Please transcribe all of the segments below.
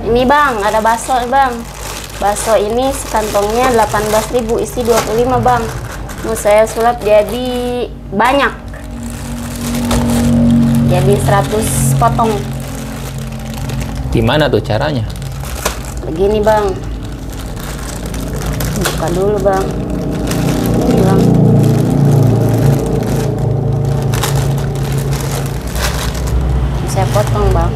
Ini bang, ada bakso bang. Bakso ini sekantongnya 18.000, isi 25 bang. Mau saya sulap jadi banyak. Jadi 100 potong. Gimana tuh caranya? Begini bang. Buka dulu bang. Ini bang. Saya potong bang.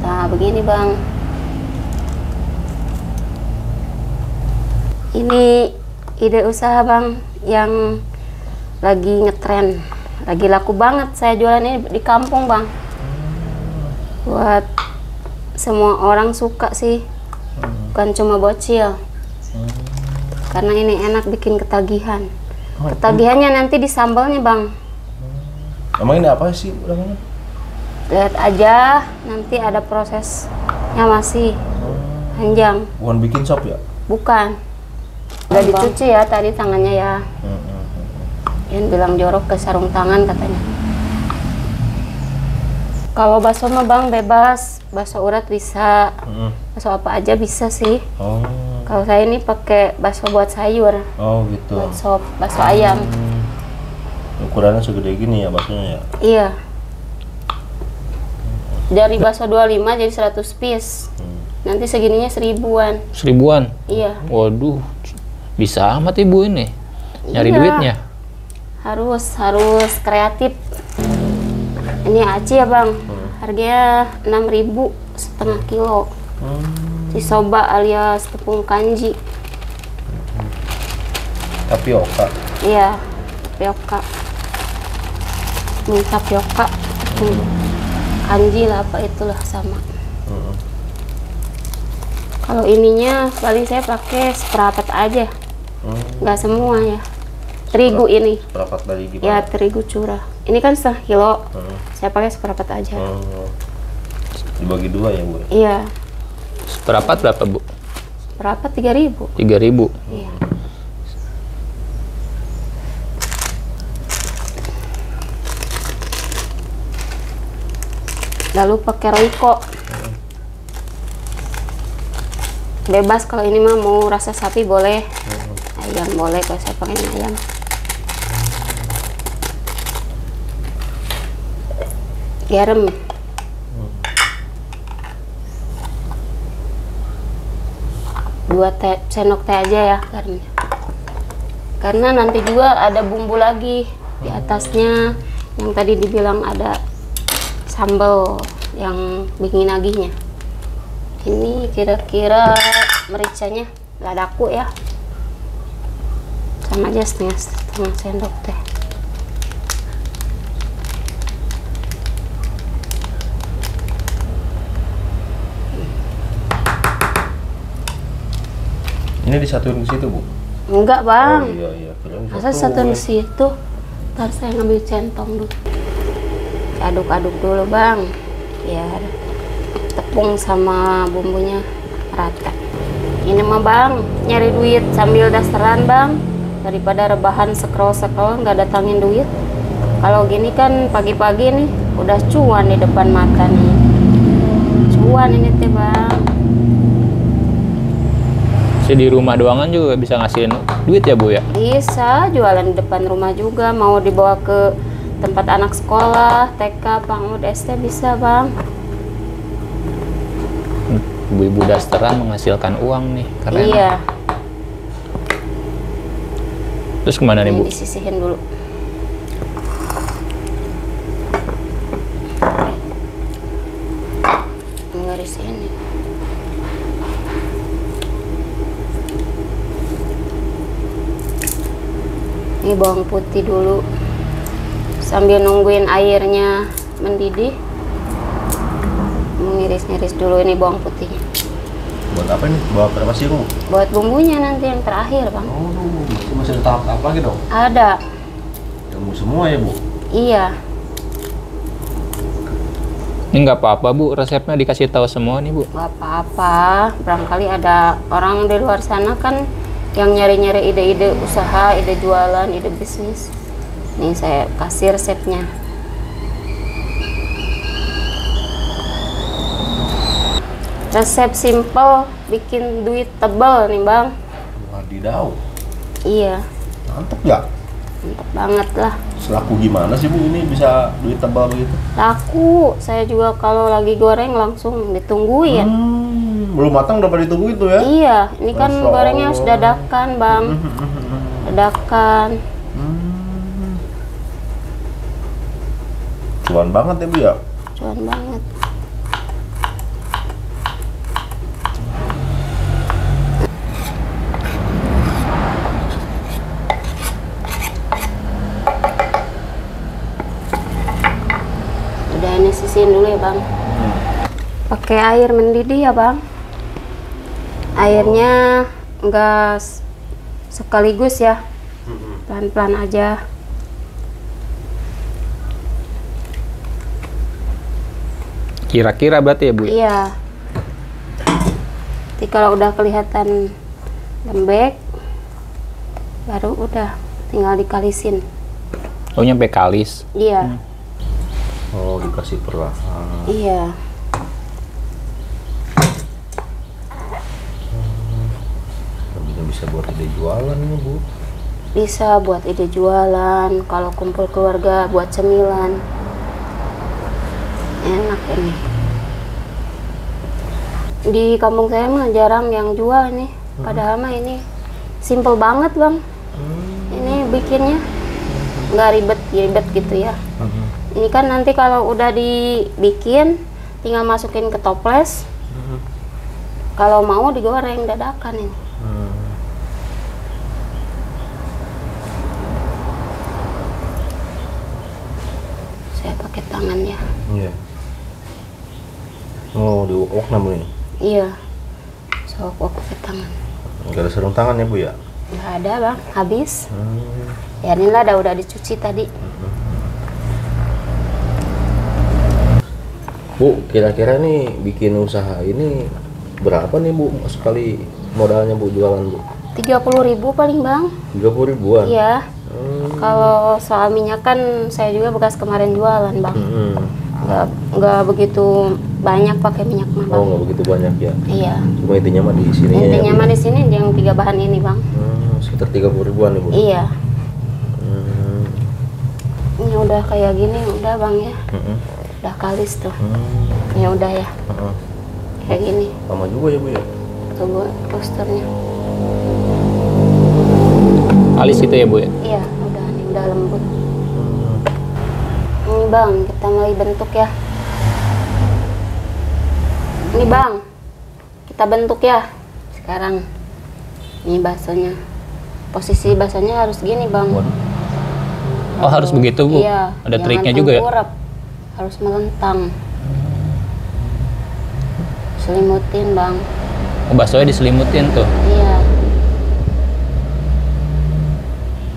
Nah begini bang. Ini ide usaha bang yang lagi ngetren, lagi laku banget. Saya jualan ini di kampung bang. Buat semua orang suka sih, bukan cuma bocil. Karena ini enak, bikin ketagihan. Ketagihannya nanti di sambalnya bang. Emang ini apa sih namanya? Lihat aja, nanti ada prosesnya masih panjang. Bukan bikin sop ya? Bukan. Udah dicuci ya tadi tangannya ya. Yang bilang jorok ke sarung tangan katanya. Kalau bakso mah bang bebas, bakso urat bisa, bakso apa aja bisa sih. Oh. Kalau saya ini pakai bakso buat sayur. Oh gitu. Buat sop, bakso ayam. Ukurannya segede gini ya baksonya ya? Iya. Dari bakso 25 jadi 100 piece. Nanti segininya 1000-an. 1000-an? Iya. Waduh, bisa amat ibu ini nyari Iya. duitnya. Harus kreatif. Ini aci ya bang, harganya 6.000 setengah kilo. Si soba alias tepung kanji. Tapioka. Iya, tapioka. Mie tapioka, tepung kanji lah apa itulah sama. Kalau ininya paling saya pakai seperempat aja, nggak semua ya. Terigu ini. Seperempat dari gimana? Ya terigu curah. Ini kan setengah kilo, saya pakai seperempat aja. Dibagi dua ya bu? Iya. Seperempat berapa bu? Seperempat 3.000. 3.000. Iya. Lalu pakai roiko. Bebas kalau ini mah mau rasa sapi boleh, ayam boleh, kalau saya pakai ayam. Garam. Dua sendok teh aja ya garamnya. Karena nanti juga ada bumbu lagi di atasnya, yang tadi dibilang ada sambal yang bikin nagihnya. Ini kira-kira mericanya ladaku ya, sama aja setengah sendok teh. Ini disatuin di situ bu? Enggak bang. Oh iya iya. Masa satu di situ? Ntar saya ngambil centong dulu. Aduk-aduk dulu bang, biar tepung sama bumbunya rata. Ini mah bang, nyari duit sambil dasaran bang, daripada rebahan scroll nggak datangin duit. Kalau gini kan pagi-pagi nih udah cuan di depan mata nih. Cuan ini teh bang. Si di rumah doangan juga bisa ngasihin duit ya bu ya? Bisa jualan di depan rumah juga, mau dibawa ke tempat anak sekolah, TK, PAUD, SD bisa bang. Ibu-ibu dasteran menghasilkan uang nih, keren. Iya. Terus kemana nih bu? Disisihin dulu. Garis ini. Ini bawang putih dulu. Sambil nungguin airnya mendidih, mengiris-ngiris dulu ini bawang putihnya. Buat apa ini? Buat berapa sih bu? Buat bumbunya nanti yang terakhir bang. Oh, masih ada tahap lagi dong? Ada. Ilmu semua ya bu? Iya. Ini nggak apa-apa bu, resepnya dikasih tahu semua nih bu. Gak apa-apa, barangkali ada orang di luar sana kan yang nyari-nyari ide-ide usaha, ide jualan, ide bisnis. Nih saya kasih resepnya. Resep simple bikin duit tebal nih bang. Wadidaw. Iya. Mantep ya. Mantap banget lah. Selaku gimana sih Bu ini bisa duit tebal begitu? Laku. Saya juga kalau lagi goreng langsung ditungguin. Belum matang udah pada ditunggu itu ya? Iya. Ini kan Masya gorengnya harus Allah. dadakan bang. Dadakan. Cuan banget ya Bu ya? Cuan banget. Udah ini sisihin dulu ya bang. Pakai air mendidih ya bang. Airnya enggak sekaligus ya. Pelan-pelan aja. Kira-kira berarti ya Bu? Iya. Jadi kalau udah kelihatan lembek, baru udah tinggal dikalisin. Oh nyampe kalis. Iya. Oh dikasih perlahan. Iya. Lebihnya bisa buat ide jualan ya Bu. Bisa buat ide jualan, kalau kumpul keluarga buat cemilan. Enak ini. Di kampung saya mah jarang yang jual nih. Padahal mah ini simple banget bang. Ini bikinnya nggak ribet gitu ya. Ini kan nanti kalau udah dibikin, tinggal masukin ke toples. Kalau mau digoreng dadakan ini. Saya pakai tangan ya. Iya. Oh diuok namanya. Iya. Sok pakai tangan. Nggak ada sarung tangan ya Bu ya? Nggak ada bang, habis. Ya inilah udah dicuci tadi. Bu, kira-kira nih bikin usaha ini berapa nih Bu sekali modalnya Bu jualan Bu? 30.000 paling bang. 30 ribuan? Iya. Kalau soal minyak kan saya juga bekas kemarin jualan bang. Nggak begitu banyak pakai minyak mah bang. Oh nggak begitu banyak ya? Iya. Cuma intinya mah di sini Intinya ya, mah di sini yang 3 bahan ini bang. sekitar 30 ribuan nih Bu? Iya. Ini udah kayak gini udah bang ya. Udah kalis tuh. Ini udah ya. Kayak gini. Lama juga ya Bu ya? Coba posternya. Alis itu ya Bu ya? Iya, udah nih udah lembut. Ini bang, kita mulai bentuk ya. Ini bang, kita bentuk ya. Sekarang ini baksonya. Posisi baksonya harus gini bang. Oh harus begitu Bu? Iya. Ada jangan triknya juga ya? tengkurap. Harus melentang. Selimutin bang. Oh, baksonya diselimutin tuh? Iya.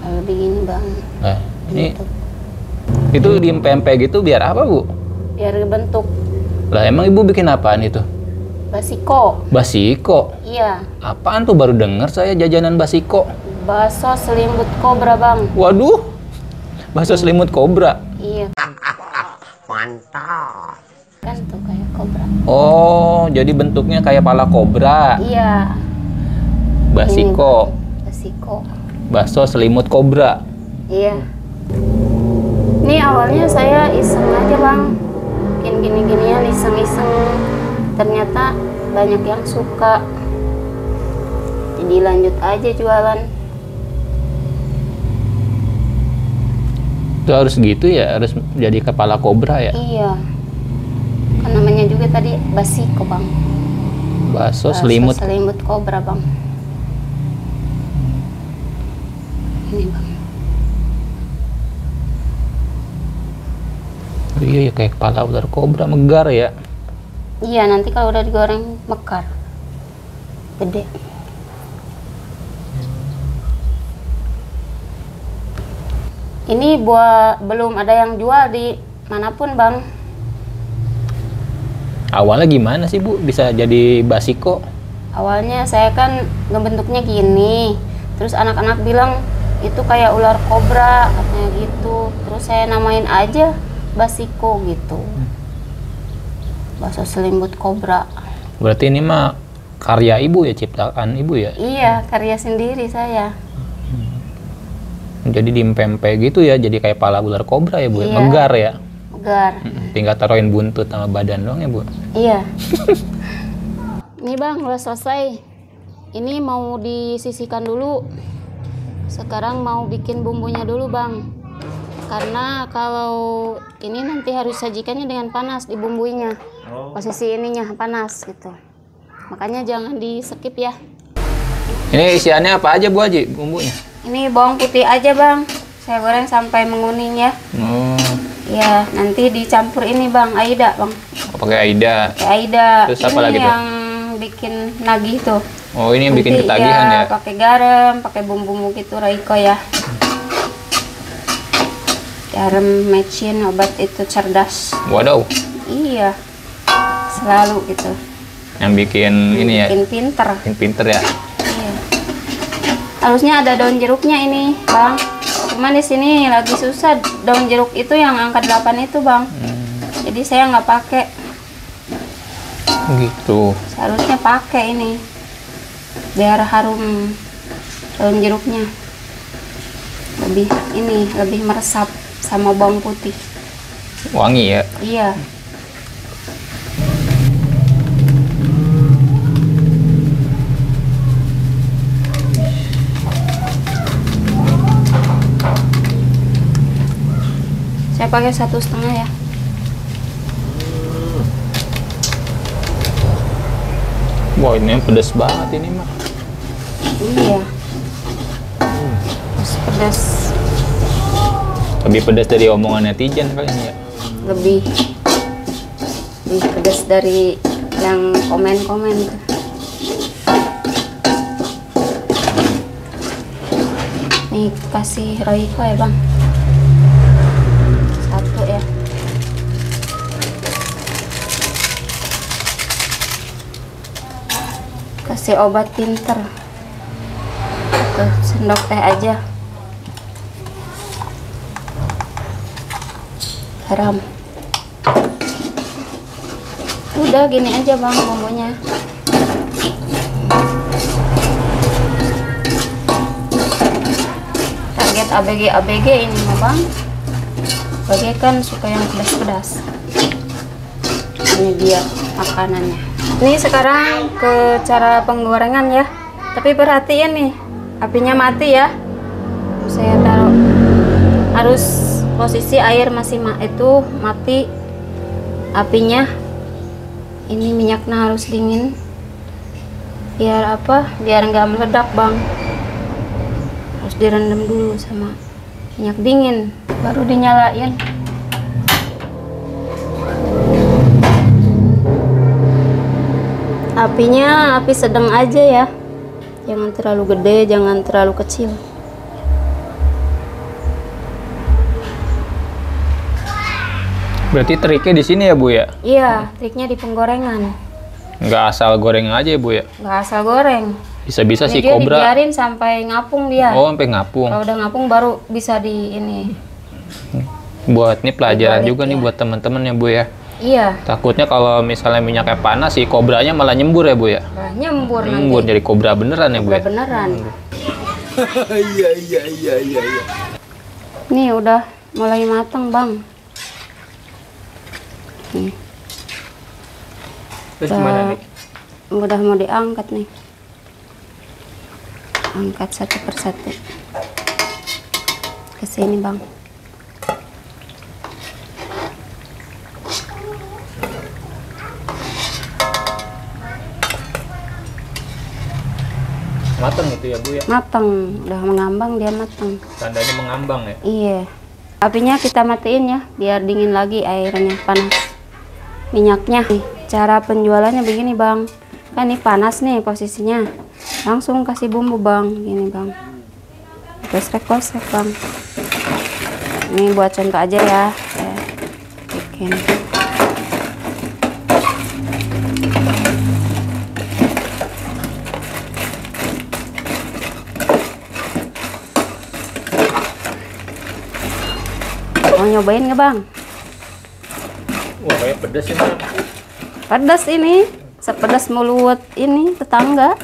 Lalu begini bang. Nah, ini Bentuk. itu diempe-empe gitu biar apa Bu? Biar bentuk Lah emang Ibu bikin apaan itu? basiko. Basiko? Iya. Apaan tuh baru denger saya jajanan basiko? Bakso selimut kobra bang. Waduh, bakso selimut kobra. Iya. Mantap. Kan tuh kayak kobra. Oh, jadi bentuknya kayak pala kobra. Iya. Basiko, Basiko. bakso selimut kobra. Iya. Ini awalnya saya iseng aja bang. Bikin gini-ginian iseng-iseng. Ternyata banyak yang suka. Jadi lanjut aja jualan. Itu harus gitu ya, harus jadi kepala kobra ya. Iya. Kan namanya juga tadi basiko bang. Bakso Bakso selimut. selimut kobra bang. Ini bang. Iya ya kayak kepala ular kobra megar ya. Iya nanti kalau udah digoreng mekar. Gede. Ini buat belum ada yang jual di manapun bang. Awalnya gimana sih Bu bisa jadi basiko? Awalnya saya kan ngebentuknya gini. Terus anak-anak bilang itu kayak ular kobra katanya gitu. Terus saya namain aja basiko gitu. Bakso selimut kobra. Berarti ini mah karya ibu ya, ciptaan ibu ya? Iya, karya sendiri saya. Jadi diempempe gitu ya, jadi kayak pala ular kobra ya bu? Iya. Megar ya? Megar. Tinggal taruhin buntut sama badan doang ya bu? Iya. Ini bang, udah selesai. Ini mau disisihkan dulu. Sekarang mau bikin bumbunya dulu bang. Karena kalau ini nanti harus sajikannya dengan panas, dibumbuinya. Posisi ininya panas gitu. Makanya jangan di skip ya. Ini isiannya apa aja bu Haji bumbunya? Ini bawang putih aja bang. Saya goreng sampai menguning ya. Oh, Ya, nanti dicampur ini bang, Aida bang. pakai Aida. Kayak Aida. Terus Ini apa lagi tuh? yang bikin nagih tuh. Oh, ini yang bikin Nanti ketagihan ya? pakai garam, pakai bumbu gitu Royco ya. Garam mecin, obat itu cerdas. Waduh, Iya, selalu gitu. yang bikin ini ya, Bikin pinter. bikin pinter ya. Iya. Harusnya ada daun jeruknya ini, bang. Cuman di sini lagi susah daun jeruk itu yang angka 8 itu, bang. Jadi saya nggak pakai. Gitu. Seharusnya pakai ini, biar harum daun jeruknya. Lebih meresap sama bawang putih. Wangi ya. Iya. Saya pakai 1,5 ya. Wah, ini pedas banget ini mah. Iya. Terus pedas Lebih pedas dari omongan netizen kali ini ya. lebih pedas dari yang komen-komen tuh. Nih kasih Royco ya bang. 1 ya. Kasih obat pinter. Tuh, sendok teh aja. Garam. Udah gini aja bang bumbunya. Target ABG ini mah bang. ABG kan suka yang pedas-pedas. Ini dia makanannya. Ini sekarang ke cara penggorengan ya. Tapi perhatiin nih, apinya mati ya. Saya taruh, harus posisi air masih mati apinya. Ini minyaknya harus dingin. Biar apa? Biar nggak meledak bang. Harus direndam dulu sama minyak dingin, baru dinyalain. Apinya api sedang aja ya. Jangan terlalu gede, jangan terlalu kecil. Berarti triknya di sini ya bu ya? Iya, triknya di penggorengan. Nggak asal goreng aja ya bu ya? Nggak asal goreng. Bisa-bisa si Ini dia kobra. dibiarin sampai ngapung dia. Oh, sampai ngapung. Kalau udah ngapung baru bisa di ini. Buat ini pelajaran Dibalik, juga nih ya. buat teman-teman ya bu ya. Iya, Takutnya kalau misalnya minyaknya panas si kobranya malah nyembur ya bu ya? nah, nyembur Nyembur nanti. jadi kobra beneran ya bu Udah ya? beneran. Iya. Nih udah mulai matang bang. Nih, Terus gimana nih? udah mau diangkat nih. Angkat satu persatu. Ke sini bang. Mateng itu ya bu ya? Matang, udah mengambang dia matang. Tandanya mengambang ya? Iya. Apinya kita matiin ya, biar dingin lagi airnya panas. Minyaknya. Nih, cara penjualannya begini bang. Kan ini panas nih posisinya. Langsung kasih bumbu bang, gini bang. Kosek-kosek bang. Ini buat contoh aja ya. Saya bikin. Mau nyobain nggak bang? Wah kayak pedes ini. Pedas ini, sepedas mulut ini tetangga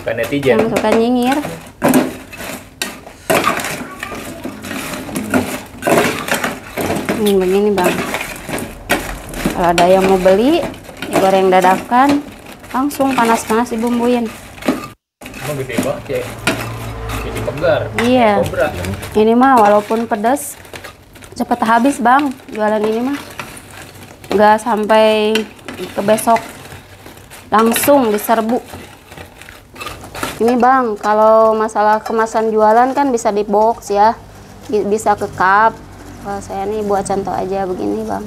Bukan netizen. yang suka nyinyir. Begini bang, kalau ada yang mau beli digoreng dadakan, langsung panas-panas dibumbuin. Emang gede banget ya. Jadi pegar. Iya. Kobra. Ini mah walaupun pedas cepet habis bang, jualan ini mah nggak sampai ke besok, langsung diserbu. Ini bang, kalau masalah kemasan jualan kan bisa di box ya, bisa ke cup. Kalau saya nih buat contoh aja begini bang.